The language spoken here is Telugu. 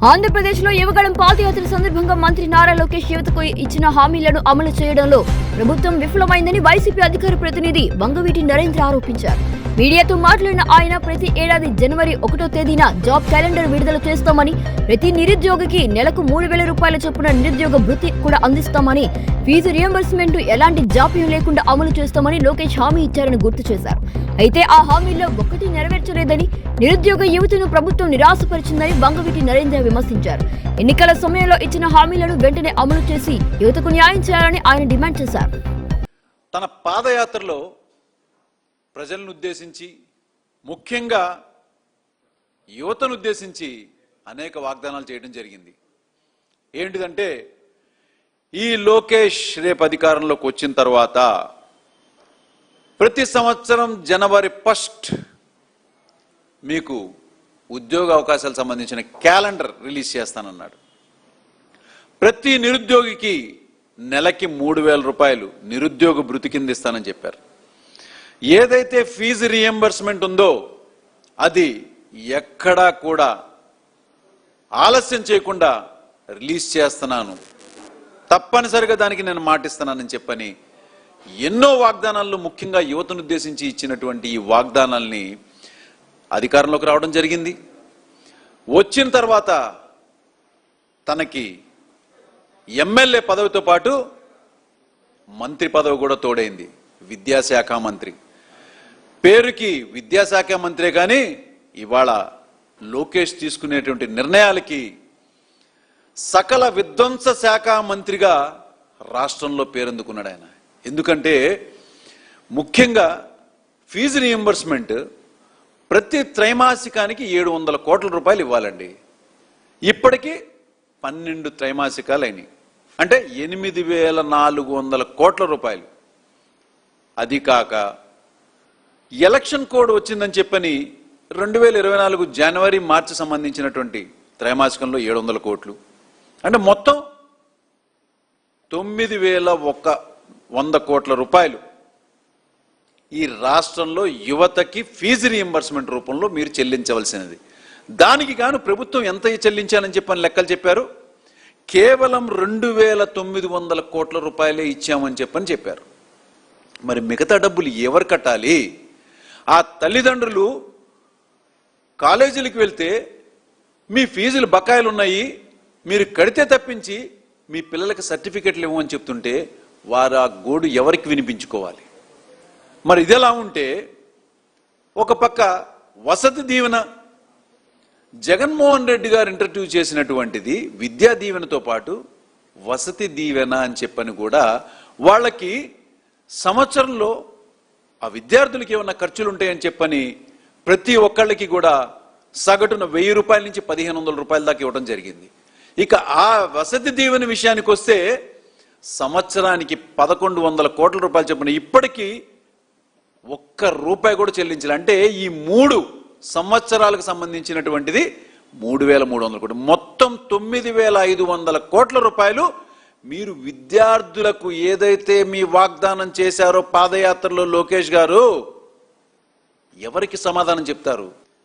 ఆంధ్రప్రదేశ్లో యువగళం పాదయాత్ర సందర్భంగా మంత్రి నారా లోకేష్ యువతకు ఇచ్చిన హామీలను అమలు చేయడంలో ప్రభుత్వం విఫలమైందని వైసీపీ అధికార ప్రతినిధి వంగవీటి నరేంద్ర ఆరోపించారు. మీడియాతో మాట్లాడిన ఆయన ప్రతి ఏడాది జనవరి 1వ తేదీన జాబ్ క్యాలెండర్ విడుదల చేస్తామని, ప్రతి నిరుద్యోగికి నెలకు 3,000 రూపాయల చొప్పున నిరుద్యోగ భృతి కూడా అందిస్తామని, ఫీజు రియంబర్స్మెంట్ ఎలాంటి జాప్యం లేకుండా అమలు చేస్తామని లోకేష్ హామీ ఇచ్చారని గుర్తు చేశారు. అయితే ఆ హామీల్లో ఒక్కటి నెరవేర్చలేదని, నిరుద్యోగ యువతను ప్రభుత్వం నిరాశపరిచిందని వంగవీటి నరేంద్ర విమర్శించారు. ఎన్నికల సమయంలో ఇచ్చిన హామీలను వెంటనే అమలు చేసి యువతకు న్యాయం చేయాలని ఆయన డిమాండ్ చేశారు. తన పాదయాత్రలో ప్రజలను ఉద్దేశించి, ముఖ్యంగా యువతను ఉద్దేశించి అనేక వాగ్దానాలు చేయడం జరిగింది. ఏంటిదంటే, ఈ లోకేష్ రేపు అధికారంలోకి వచ్చిన తర్వాత ప్రతి సంవత్సరం జనవరి 1 మీకు ఉద్యోగ అవకాశాలకు సంబంధించిన క్యాలెండర్ రిలీజ్ చేస్తానన్నాడు. ప్రతి నిరుద్యోగికి నెలకి 3,000 రూపాయలు నిరుద్యోగ భృతి కింద ఇస్తానని చెప్పారు. ఏదైతే ఫీజు రియంబర్స్మెంట్ ఉందో అది ఎక్కడా కూడా ఆలస్యం చేయకుండా రిలీజ్ చేస్తున్నాను, తప్పనిసరిగా దానికి నేను మాటిస్తున్నానని చెప్పని ఎన్నో వాగ్దానాల్లో, ముఖ్యంగా యువతను ఉద్దేశించి ఇచ్చినటువంటి ఈ వాగ్దానాల్ని అధికారంలోకి రావడం జరిగింది. వచ్చిన తర్వాత తనకి ఎమ్మెల్యే పదవితో పాటు మంత్రి పదవి కూడా తోడైంది. విద్యాశాఖ మంత్రి పేరుకి విద్యాశాఖ మంత్రే, కానీ ఇవాళ లోకేష్ తీసుకునేటువంటి నిర్ణయాలకి సకల విధ్వంస శాఖ మంత్రిగా రాష్ట్రంలో పేరొందుకున్నాడు ఆయన. ఎందుకంటే ముఖ్యంగా ఫీజు రియంబర్స్మెంట్ ప్రతి త్రైమాసికానికి 700 కోట్ల రూపాయలు ఇవ్వాలండి. ఇప్పటికీ 12 త్రైమాసికాలు అయినాయి, అంటే 8,400 కోట్ల రూపాయలు. అది కాక ఎలక్షన్ కోడ్ వచ్చిందని చెప్పని 2024 జనవరి మార్చి సంబంధించినటువంటి త్రైమాసికంలో 700 కోట్లు, అంటే మొత్తం 9,100 కోట్ల రూపాయలు ఈ రాష్ట్రంలో యువతకి ఫీజు రియంబర్స్మెంట్ రూపంలో మీరు చెల్లించవలసినది. దానికి గాను ప్రభుత్వం ఎంత చెల్లించాలని చెప్పని లెక్కలు చెప్పారు. కేవలం 2,900 కోట్ల రూపాయలే ఇచ్చామని చెప్పారు. మరి మిగతా డబ్బులు ఎవరు కట్టాలి? ఆ తల్లిదండ్రులు కాలేజీలకు వెళ్తే మీ ఫీజులు బకాయిలు ఉన్నాయి, మీరు కడితే తప్పించి మీ పిల్లలకి సర్టిఫికెట్లు ఇవ్వమని చెప్తుంటే వారు ఆ గోడు ఎవరికి వినిపించుకోవాలి? మరి ఇదెలా ఉంటే, ఒక పక్క వసతి దీవెన జగన్మోహన్ రెడ్డి గారు ఇంట్రడ్యూస్ చేసినటువంటిది, విద్యా దీవెనతో పాటు వసతి దీవెన అని చెప్పని కూడా వాళ్ళకి సంవత్సరంలో ఆ విద్యార్థులకి ఏమన్నా ఖర్చులు ఉంటాయని చెప్పని ప్రతి ఒక్కళ్ళకి కూడా సగటున 1,000 రూపాయల నుంచి 1,500 రూపాయల దాకా ఇవ్వడం జరిగింది. ఇక ఆ వసతి దీవెన విషయానికి వస్తే సంవత్సరానికి 1,100 కోట్ల రూపాయలు చెప్పిన ఇప్పటికీ ₹1 కూడా చెల్లించాలి. అంటే ఈ 3 సంవత్సరాలకు సంబంధించినటువంటిది 3,300 కోట్లు, మొత్తం 9,500 కోట్ల రూపాయలు మీరు విద్యార్థులకు ఏదైతే మీ వాగ్దానం చేశారో పాదయాత్రలో లోకేష్ గారు, ఎవరికి సమాధానం చెప్తారు?